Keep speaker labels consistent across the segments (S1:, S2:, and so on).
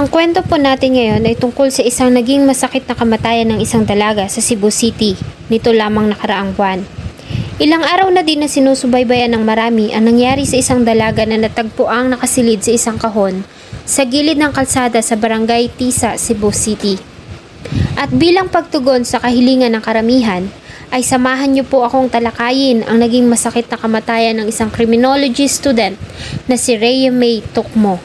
S1: Ang kwento po natin ngayon ay tungkol sa isang naging masakit na kamatayan ng isang dalaga sa Cebu City nito lamang nakaraang buwan. Ilang araw na din na sinusubaybayan ng marami ang nangyari sa isang dalaga na natagpuang nakasilid sa isang kahon sa gilid ng kalsada sa Barangay Tisa, Cebu City. At bilang pagtugon sa kahilingan ng karamihan, ay samahan niyo po akong talakayin ang naging masakit na kamatayan ng isang criminology student na si Rhea May Tukmo.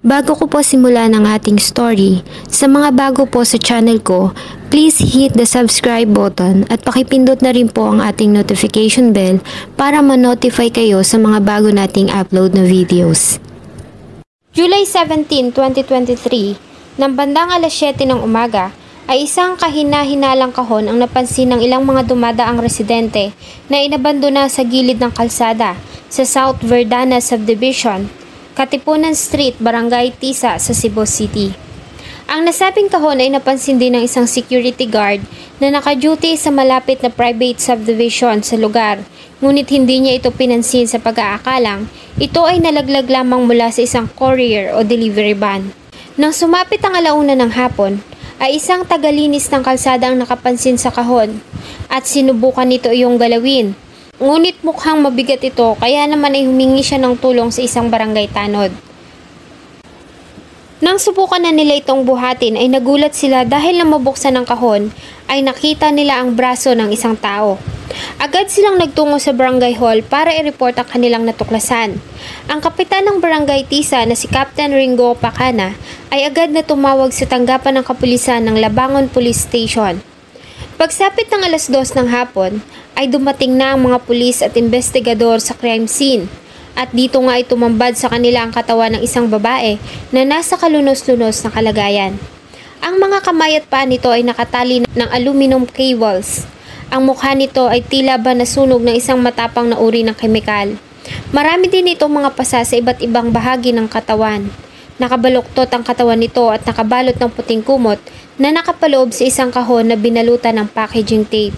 S1: Bago ko po simulan ang ating story, sa mga bago po sa channel ko, please hit the subscribe button at pakipindot na rin po ang ating notification bell para ma-notify kayo sa mga bago nating upload na videos. July 17, 2023, nang bandang alas 7 ng umaga, ay isang kahina-hinalang kahon ang napansin ng ilang mga dumadaang residente na inabandona sa gilid ng kalsada sa South Verdana Subdivision, Katipunan Street, Barangay Tisa sa Cebu City. Ang nasabing kahon ay napansin din ng isang security guard na naka-duty sa malapit na private subdivision sa lugar, ngunit hindi niya ito pinansin sa pag-aakalang ito ay nalaglag lamang mula sa isang courier o delivery van. Nang sumapit ang alauna ng hapon, ay isang tagalinis ng kalsada ang nakapansin sa kahon at sinubukan nito iyong galawin. Ngunit mukhang mabigat ito kaya naman ay humingi siya ng tulong sa isang barangay tanod. Nang subukan na nila itong buhatin ay nagulat sila dahil na mabuksan ng kahon ay nakita nila ang braso ng isang tao. Agad silang nagtungo sa barangay hall para i-report ang kanilang natuklasan. Ang kapitan ng barangay Tisa na si Captain Ringo Pacana ay agad na tumawag sa tanggapan ng kapulisan ng Labangon Police Station. Pagsapit ng alas 2 ng hapon, ay dumating na ang mga pulis at investigador sa crime scene. At dito nga ay tumambad sa kanila ang katawan ng isang babae na nasa kalunos-lunos na kalagayan. Ang mga kamay at paa nito ay nakatali ng aluminum cables. Ang mukha nito ay tila ba nasunog ng isang matapang na uri ng kemikal. Marami din itong mga pasa sa iba't ibang bahagi ng katawan. Nakabaluktot ang katawan nito at nakabalot ng puting kumot na nakapaloob sa isang kahon na binalutan ng packaging tape.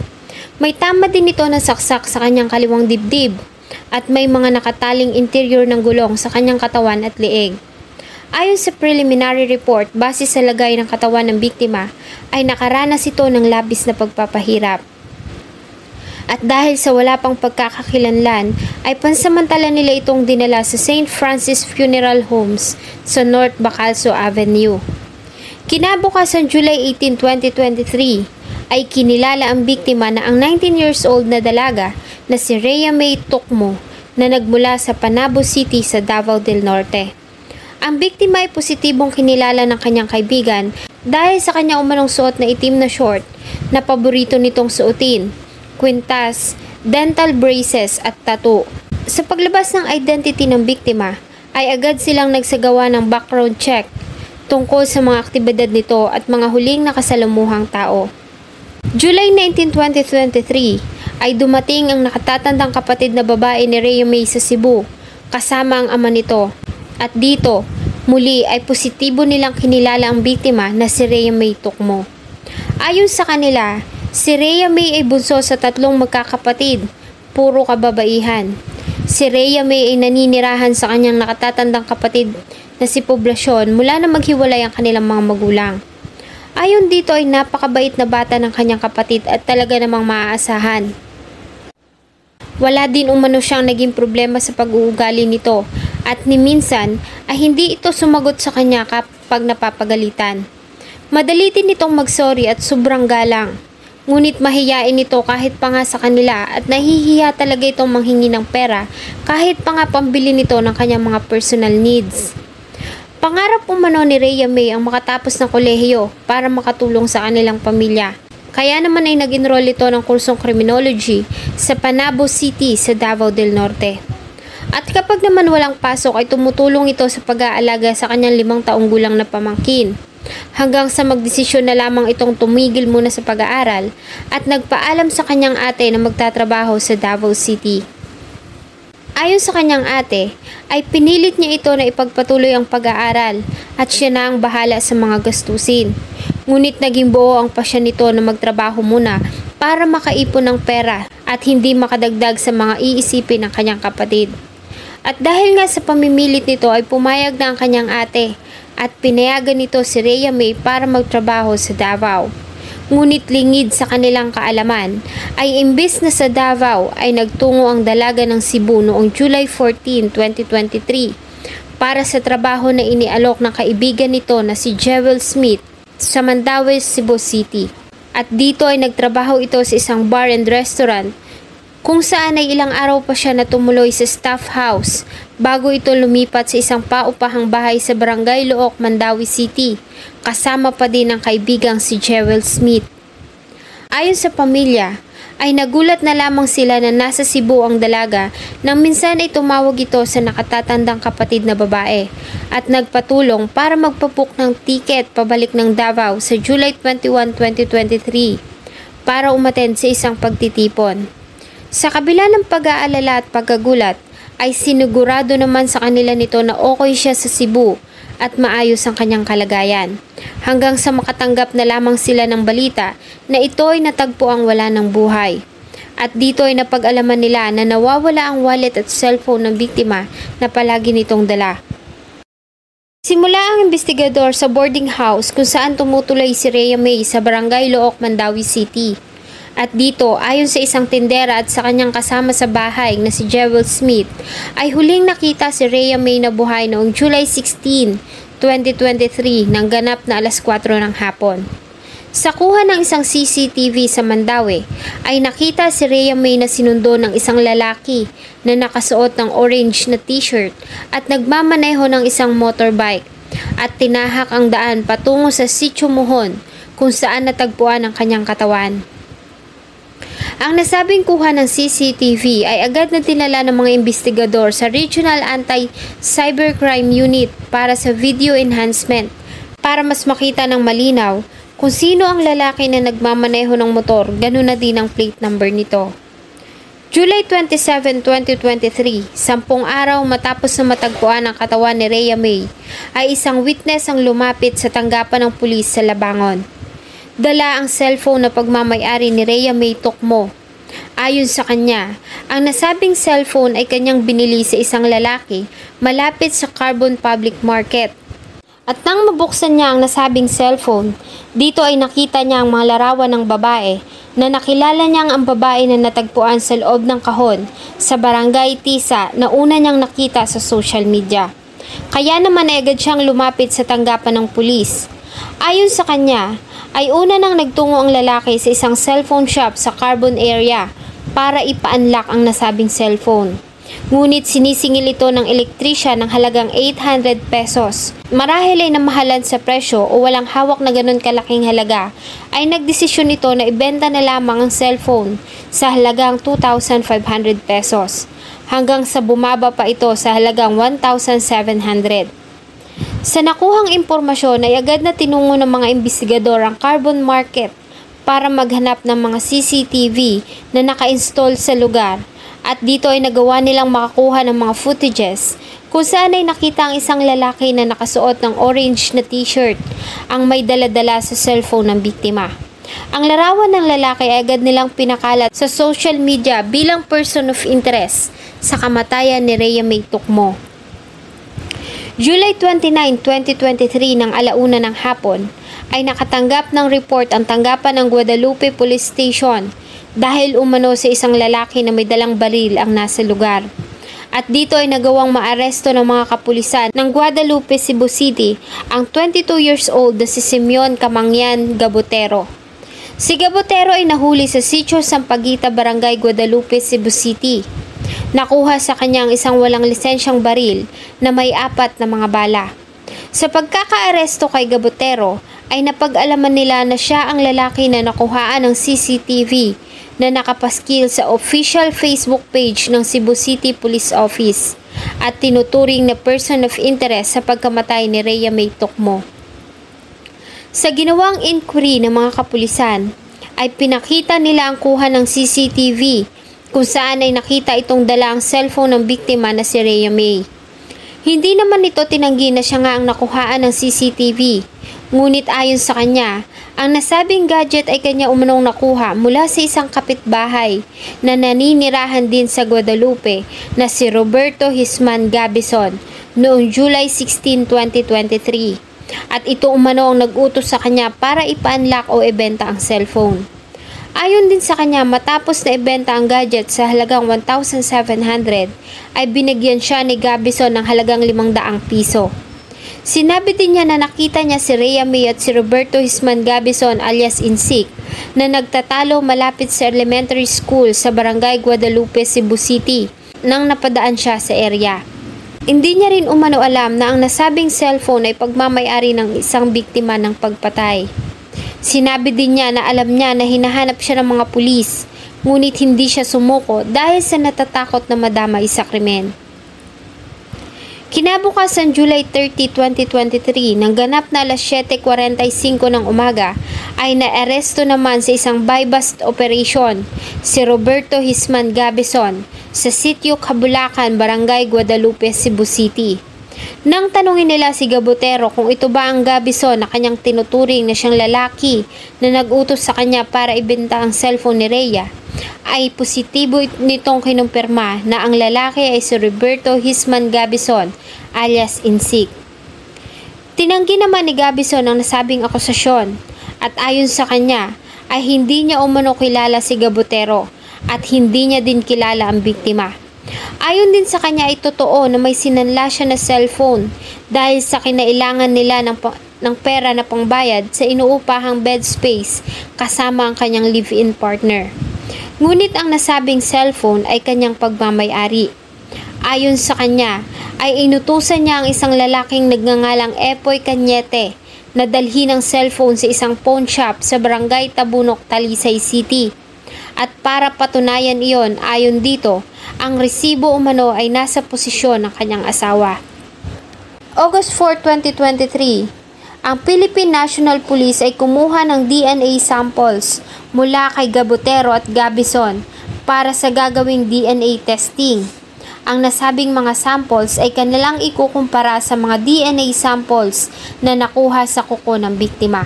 S1: May tama din ito na saksak sa kanyang kaliwang dibdib at may mga nakataling interior ng gulong sa kanyang katawan at leeg. Ayon sa preliminary report, base sa lagay ng katawan ng biktima, ay nakaranas ito ng labis na pagpapahirap. At dahil sa wala pang pagkakakilanlan, ay pansamantala nila itong dinala sa St. Francis Funeral Homes sa North Bacalso Avenue. Kinabukasan July 18, 2023, ay kinilala ang biktima na ang 19 years old na dalaga na si Rhea May Tukmo na nagmula sa Panabo City sa Davao del Norte. Ang biktima ay positibong kinilala ng kanyang kaibigan dahil sa kanyang umanong suot na itim na short na paborito nitong suotin, kwintas, dental braces at tattoo. Sa paglabas ng identity ng biktima ay agad silang nagsagawa ng background check tungkol sa mga aktibidad nito at mga huling nakasalamuhang tao. July 19, 2023 ay dumating ang nakatatandang kapatid na babae ni Rhea May sa Cebu kasama ang ama nito. At dito, muli ay positibo nilang kinilala ang biktima na si Rhea May Tukmo. Ayon sa kanila, si Rhea May ay bunso sa 3 magkakapatid, puro kababaihan. Si Rhea May ay naninirahan sa kanyang nakatatandang kapatid na si Poblasyon mula na maghiwalay ang kanilang mga magulang. Ayon dito ay napakabait na bata ng kanyang kapatid at talaga namang maaasahan. Wala din umano siyang naging problema sa pag-uugali nito at ni minsan ay hindi ito sumagot sa kanya kapag napapagalitan. Madali din itong mag-sorry at sobrang galang. Ngunit mahiyain ito kahit pa nga sa kanila at nahihiya talaga itong manghingi ng pera kahit pa nga pambili nito ng kanyang mga personal needs. Pangarap umano ni Rhea May ang makatapos ng kolehiyo para makatulong sa kanilang pamilya. Kaya naman ay nag-enroll ito ng kursong criminology sa Panabo City sa Davao del Norte. At kapag naman walang pasok ay tumutulong ito sa pag-aalaga sa kanyang 5 taong gulang na pamangkin. Hanggang sa magdesisyon na lamang itong tumigil muna sa pag-aaral at nagpaalam sa kanyang ate na magtatrabaho sa Davao City. Ayon sa kanyang ate, ay pinilit niya ito na ipagpatuloy ang pag-aaral at siya na ang bahala sa mga gastusin. Ngunit naging buo ang pasya nito na magtrabaho muna para makaipon ng pera at hindi makadagdag sa mga iisipin ng kanyang kapatid. At dahil nga sa pamimilit nito ay pumayag na ang kanyang ate at pinayagan nito si Rhea May para magtrabaho sa Davao. Ngunit lingid sa kanilang kaalaman ay imbes na sa Davao ay nagtungo ang dalaga ng Cebu noong July 14, 2023 para sa trabaho na inialok ng kaibigan nito na si Jewel Smith sa Mandaue, Cebu City. At dito ay nagtrabaho ito sa isang bar and restaurant kung saan ay ilang araw pa siya na tumuloy sa staff house bago ito lumipat sa isang paupahang bahay sa Barangay Look, Mandaue City, kasama pa din ang kaibigang si Jewel Smith. Ayon sa pamilya, ay nagulat na lamang sila na nasa Cebu ang dalaga nang minsan ay tumawag ito sa nakatatandang kapatid na babae at nagpatulong para magpabook ng tiket pabalik ng Davao sa July 21, 2023 para umattend sa isang pagtitipon. Sa kabila ng pag-aalala at pagkagulat, ay sinigurado naman sa kanila nito na okay siya sa Cebu at maayos ang kanyang kalagayan. Hanggang sa makatanggap na lamang sila ng balita na ito ay natagpo ang wala ng buhay. At dito ay napag-alaman nila na nawawala ang wallet at cellphone ng biktima na palagi nitong dala. Simula ang investigador sa boarding house kung saan tumutuloy si Rhea May sa Barangay Look, Mandaue City. At dito, ayon sa isang tindera at sa kanyang kasama sa bahay na si Jewel Smith, ay huling nakita si Rhea May na buhay noong July 16, 2023 nang ganap na alas 4 ng hapon. Sa kuha ng isang CCTV sa Mandaue, ay nakita si Rhea May na sinundo ng isang lalaki na nakasuot ng orange na t-shirt at nagmamaneho ng isang motorbike at tinahak ang daan patungo sa Sitio Mohon kung saan natagpuan ang kanyang katawan. Ang nasabing kuha ng CCTV ay agad na tinala ng mga investigador sa Regional Anti-Cybercrime Unit para sa video enhancement para mas makita ng malinaw kung sino ang lalaki na nagmamaneho ng motor, ganun na din ang plate number nito. July 27, 2023, 10 araw matapos na matagpuan ang katawan ni Rhea May, ay isang witness ang lumapit sa tanggapan ng pulis sa Labangon. Dala ang cellphone na pagmamayari ni Rhea May Tokmo. Ayon sa kanya, ang nasabing cellphone ay kanyang binili sa isang lalaki malapit sa Carbon Public Market. At nang mabuksan niya ang nasabing cellphone, dito ay nakita niya ang mga larawan ng babae na nakilala niyang ang babae na natagpuan sa loob ng kahon sa Barangay Tisa na una niyang nakita sa social media. Kaya naman ay agad siyang lumapit sa tanggapan ng pulis. Ayon sa kanya, ay una nang nagtungo ang lalaki sa isang cellphone shop sa Carbon area para ipa-unlock ang nasabing cellphone. Ngunit sinisingil ito ng elektrisyan ng halagang 800 pesos. Marahil ay namahalan sa presyo o walang hawak na ganun kalaking halaga, ay nagdesisyon ito na ibenta na lamang ang cellphone sa halagang 2,500 pesos hanggang sa bumaba pa ito sa halagang 1,700. Sa nakuhang impormasyon ay agad na tinungo ng mga investigador ang Carbon Market para maghanap ng mga CCTV na naka-install sa lugar at dito ay nagawa nilang makakuha ng mga footages kung saan ay nakita ang isang lalaki na nakasuot ng orange na t-shirt ang may daladala sa cellphone ng biktima. Ang larawan ng lalaki ay agad nilang pinakalat sa social media bilang person of interest sa kamatayan ni Rhea May Tokmo. July 29, 2023 ng alauna ng hapon ay nakatanggap ng report ang tanggapan ng Guadalupe Police Station dahil umano sa isang lalaki na may dalang baril ang nasa lugar. At dito ay nagawang maaresto ng mga kapulisan ng Guadalupe, Cebu City ang 22 years old na si Simeon Camangyan Gabotero. Si Gabotero ay nahuli sa Sitio Sampaguita, Barangay Guadalupe, Cebu City. Nakuha sa kanyang isang walang lisensyang baril na may 4 na mga bala. Sa pagkakaaresto kay Gabotero ay napag-alaman nila na siya ang lalaki na nakuhaan ng CCTV na nakapaskil sa official Facebook page ng Cebu City Police Office at tinuturing na person of interest sa pagkamatay ni Rhea May Tokmo. Sa ginawang inquiry ng mga kapulisan ay pinakita nila ang kuha ng CCTV kung saan ay nakita itong dala ang cellphone ng biktima na si Rhea May. Hindi naman ito tinanggi na siya nga ang nakuhaan ng CCTV, ngunit ayon sa kanya Ang nasabing gadget ay kanya umanong nakuha mula sa isang kapitbahay na naninirahan din sa Guadalupe na si Roberto Hisman Gabison noong July 16, 2023. At ito umano ang nag-utos sa kanya para ipa-unlock o ibenta ang cellphone. Ayon din sa kanya, matapos na ibenta ang gadget sa halagang 1,700 ay binigyan siya ni Gabison ng halagang 500 piso. Sinabi din niya na nakita niya si Rhea May at si Roberto Hisman Gabison alias Insik na nagtatalo malapit sa elementary school sa Barangay Guadalupe, Cebu City nang napadaan siya sa area. Hindi niya rin umano alam na ang nasabing cellphone ay pagmamay-ari ng isang biktima ng pagpatay. Sinabi din niya na alam niya na hinahanap siya ng mga pulis, ngunit hindi siya sumuko dahil sa natatakot na madamay sa krimen. Kinabukasan July 30, 2023, nang ganap na alas 7:45 ng umaga, ay naaresto naman sa isang buy-bust operation si Roberto Hisman Gabison sa Sitio Cabulacan, Barangay Guadalupe, Cebu City. Nang tanungin nila si Gabutero kung ito ba ang Gabison na kanyang tinuturing na siyang lalaki na nag-utos sa kanya para ibenta ang cellphone ni Rhea, ay positibo nitong kinumpirma na ang lalaki ay si Roberto Hisman Gabison alias Insik. Tinanggi naman ni Gabison ang nasabing akusasyon at ayon sa kanya ay hindi niya umano kilala si Gabutero at hindi niya din kilala ang biktima. Ayon din sa kanya ay totoo na may sinanla siya na cellphone dahil sa kinailangan nila ng pera na pangbayad sa inuupahang bed space kasama ang kanyang live-in partner. Ngunit ang nasabing cellphone ay kanyang pagmamay-ari. Ayon sa kanya ay inutusan niya ang isang lalaking nagngangalang Epoy Cañete na dalhin ang cellphone sa isang pawn shop sa Barangay Tabunok, Talisay City. At para patunayan iyon, ayon dito, ang resibo umano ay nasa posisyon ng kanyang asawa. August 4, 2023, ang Philippine National Police ay kumuha ng DNA samples mula kay Gabutero at Gabison para sa gagawing DNA testing. Ang nasabing mga samples ay kanilang ikukumpara sa mga DNA samples na nakuha sa kuko ng biktima.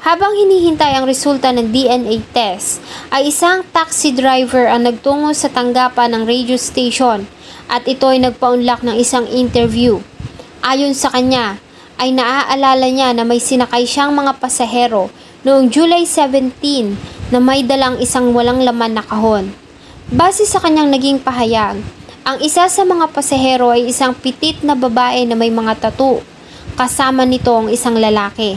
S1: Habang hinihintay ang resulta ng DNA test, ay isang taxi driver ang nagtungo sa tanggapan ng radio station at ito ay nagpa-unlock ng isang interview. Ayon sa kanya, ay naaalala niya na may sinakay siyang mga pasahero noong July 17 na may dalang isang walang laman na kahon. Base sa kanyang naging pahayag, ang isa sa mga pasahero ay isang pitit na babae na may mga tattoo, kasama nito ang isang lalaki.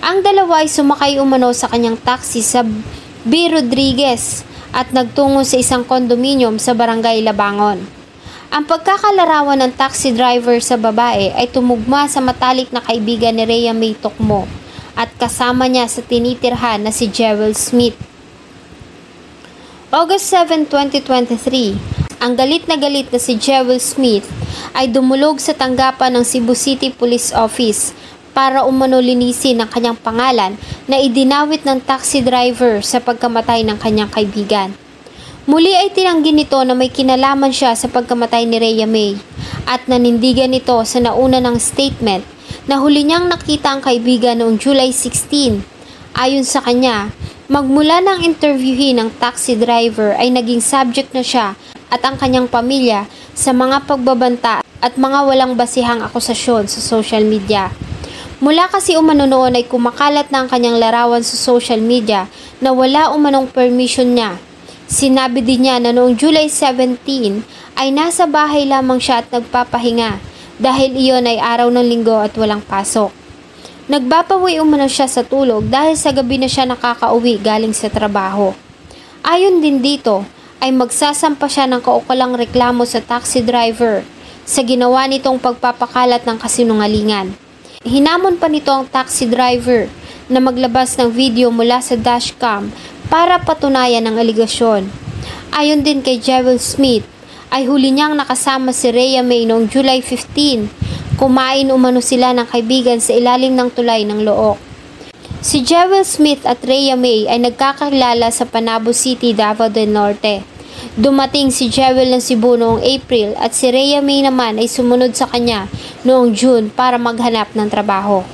S1: Ang dalawa ay sumakay umano sa kanyang taxi sa B. Rodriguez at nagtungo sa isang kondominium sa Barangay Labangon. Ang pagkakalarawan ng taxi driver sa babae ay tumugma sa matalik na kaibigan ni Rhea May Tocmo at kasama niya sa tinitirhan na si Jewel Smith. August 7, 2023, ang galit na si Jewel Smith ay dumulog sa tanggapan ng Cebu City Police Office para umano linisin ang kanyang pangalan na idinawit ng taxi driver sa pagkamatay ng kanyang kaibigan. Muli ay tinanggi nito na may kinalaman siya sa pagkamatay ni Rhea May at nanindigan nito sa nauna ng statement na huli niyang nakita ang kaibigan noong July 16. Ayon sa kanya, magmula ng interviewin ng taxi driver ay naging subject na siya at ang kanyang pamilya sa mga pagbabanta at mga walang basihang akusasyon sa social media. Mula kasi umano noon ay kumakalat na ang kanyang larawan sa social media na wala umanong permission niya. Sinabi din niya na noong July 17 ay nasa bahay lamang siya at nagpapahinga dahil iyon ay araw ng linggo at walang pasok. Nagbabawi umano siya sa tulog dahil sa gabi na siya nakakauwi galing sa trabaho. Ayon din dito ay magsasampa siya ng kaukulang reklamo sa taxi driver sa ginawa nitong pagpapakalat ng kasinungalingan. Hinamon pa nito ang taxi driver na maglabas ng video mula sa dashcam para patunayan ang aligasyon. Ayon din kay Jewel Smith, ay huli niyang nakasama si Rhea May noong July 15. Kumain umano sila ng kaibigan sa ilalim ng tulay ng Look. Si Jewel Smith at Rhea May ay nagkakilala sa Panabo City, Davao del Norte. Dumating si Jewel ng Cebu noong April at si Rhea May naman ay sumunod sa kanya noong June para maghanap ng trabaho.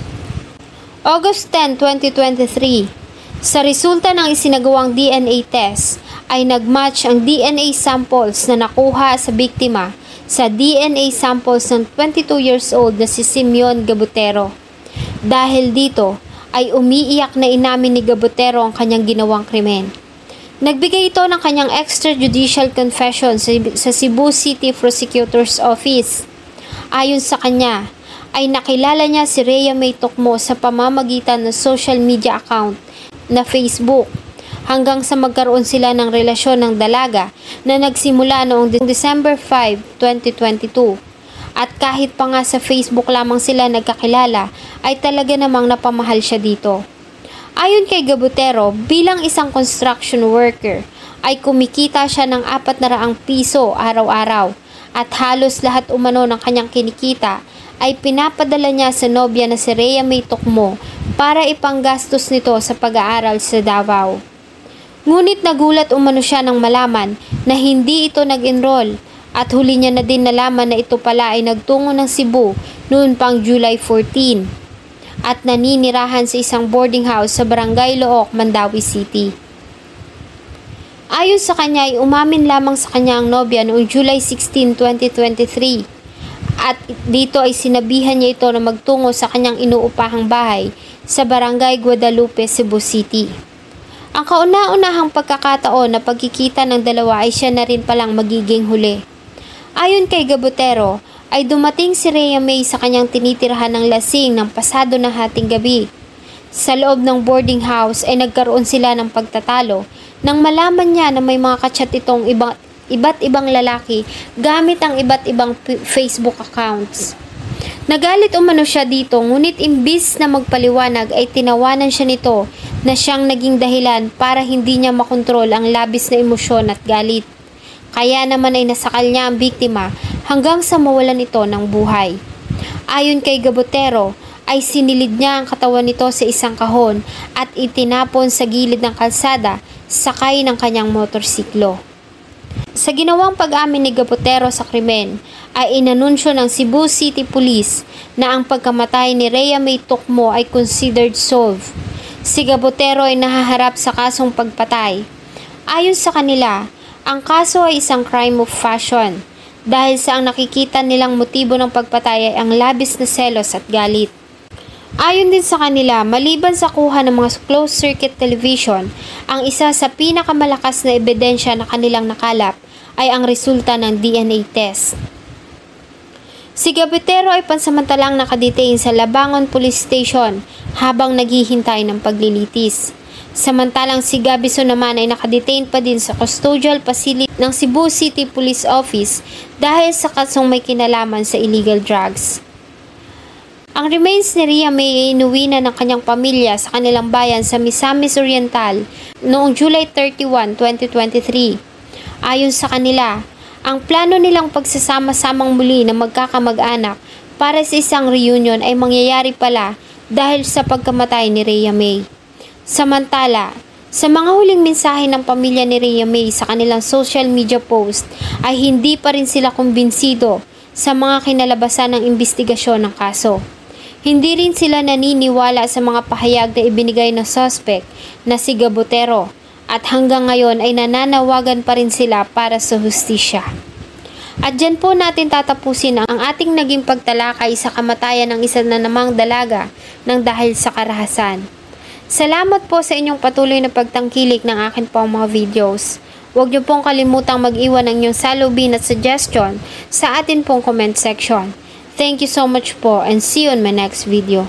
S1: August 10, 2023, sa resulta ng isinagawang DNA test ay nagmatch ang DNA samples na nakuha sa biktima sa DNA samples ng 22 years old na si Simeon Gabutero. Dahil dito ay umiiyak na inamin ni Gabutero ang kanyang ginawang krimen. Nagbigay ito ng kanyang extrajudicial confession sa Cebu City Prosecutor's Office. Ayon sa kanya, ay nakilala niya si Rhea May Tocmo sa pamamagitan ng social media account na Facebook hanggang sa magkaroon sila ng relasyon ng dalaga na nagsimula noong December 5, 2022. At kahit pa nga sa Facebook lamang sila nagkakilala ay talaga namang napamahal siya dito. Ayon kay Gabutero, bilang isang construction worker ay kumikita siya ng 400 piso araw-araw at halos lahat umano ng kanyang kinikita ay pinapadala niya sa nobya na si Rhea May Tocmo para ipanggastos nito sa pag-aaral sa Davao. Ngunit nagulat umano siya nang malaman na hindi ito nag-enroll at huli niya na din nalaman na ito pala ay nagtungo ng Cebu noon pang July 14 at naninirahan sa isang boarding house sa Barangay Looc, Mandawi City. Ayon sa kanya ay umamin lamang sa kanya ang nobya noong July 16, 2023 at dito ay sinabihan niya ito na magtungo sa kanyang inuupahang bahay sa Barangay Guadalupe, Cebu City. Ang kauna-unahang pagkakataon na pagkikita ng dalawa ay siya na rin palang magiging huli. Ayon kay Gabutero, ay dumating si Rhea May sa kanyang tinitirahan ng lasing ng pasado ng hating gabi. Sa loob ng boarding house ay nagkaroon sila ng pagtatalo nang malaman niya na may mga kachat itong iba't ibang lalaki gamit ang iba't ibang Facebook accounts. Nagalit umano siya dito ngunit imbis na magpaliwanag ay tinawanan siya nito na siyang naging dahilan para hindi niya makontrol ang labis na emosyon at galit. Kaya naman ay nasakal niya ang biktima hanggang sa mawalan ito ng buhay. Ayon kay Gabutero, ay sinilid niya ang katawan nito sa isang kahon at itinapon sa gilid ng kalsada sakay ng kanyang motorsiklo. Sa ginawang pag-amin ni Gabutero sa krimen, ay inanunsyo ng Cebu City Police na ang pagkamatay ni Rhea May Tocmo ay considered solved. Si Gabutero ay nahaharap sa kasong pagpatay. Ayon sa kanila, ang kaso ay isang crime of passion dahil sa ang nakikita nilang motibo ng pagpatay ay ang labis na selos at galit. Ayon din sa kanila, maliban sa kuha ng mga closed-circuit television, ang isa sa pinakamalakas na ebidensya na kanilang nakalap ay ang resulta ng DNA test. Si Gabutero ay pansamantalang nakadetain sa Labangon Police Station habang naghihintay ng paglilitis. Samantalang si Gabison naman ay nakadetain pa din sa custodial facility ng Cebu City Police Office dahil sa kasong may kinalaman sa illegal drugs. Ang remains ni Rhea May ay inuwi na ng kanyang pamilya sa kanilang bayan sa Misamis Oriental noong July 31, 2023. Ayon sa kanila, ang plano nilang pagsasama-samang muli na magkakamag-anak para sa isang reunion ay mangyayari pala dahil sa pagkamatay ni Rhea May. Samantala, sa mga huling mensahe ng pamilya ni Rhea May sa kanilang social media post ay hindi pa rin sila kumbinsido sa mga kinalabasan ng investigasyon ng kaso. Hindi rin sila naniniwala sa mga pahayag na ibinigay ng suspect na si Gabutero at hanggang ngayon ay nananawagan pa rin sila para sa hustisya. At dyan po natin tatapusin ang ating naging pagtalakay sa kamatayan ng isa na namang dalaga ng dahil sa karahasan. Salamat po sa inyong patuloy na pagtangkilik ng akin pong mga videos. Huwag niyo pong kalimutang mag-iwan ng inyong salubin at suggestion sa atin pong comment section. Thank you so much po and see you on my next video.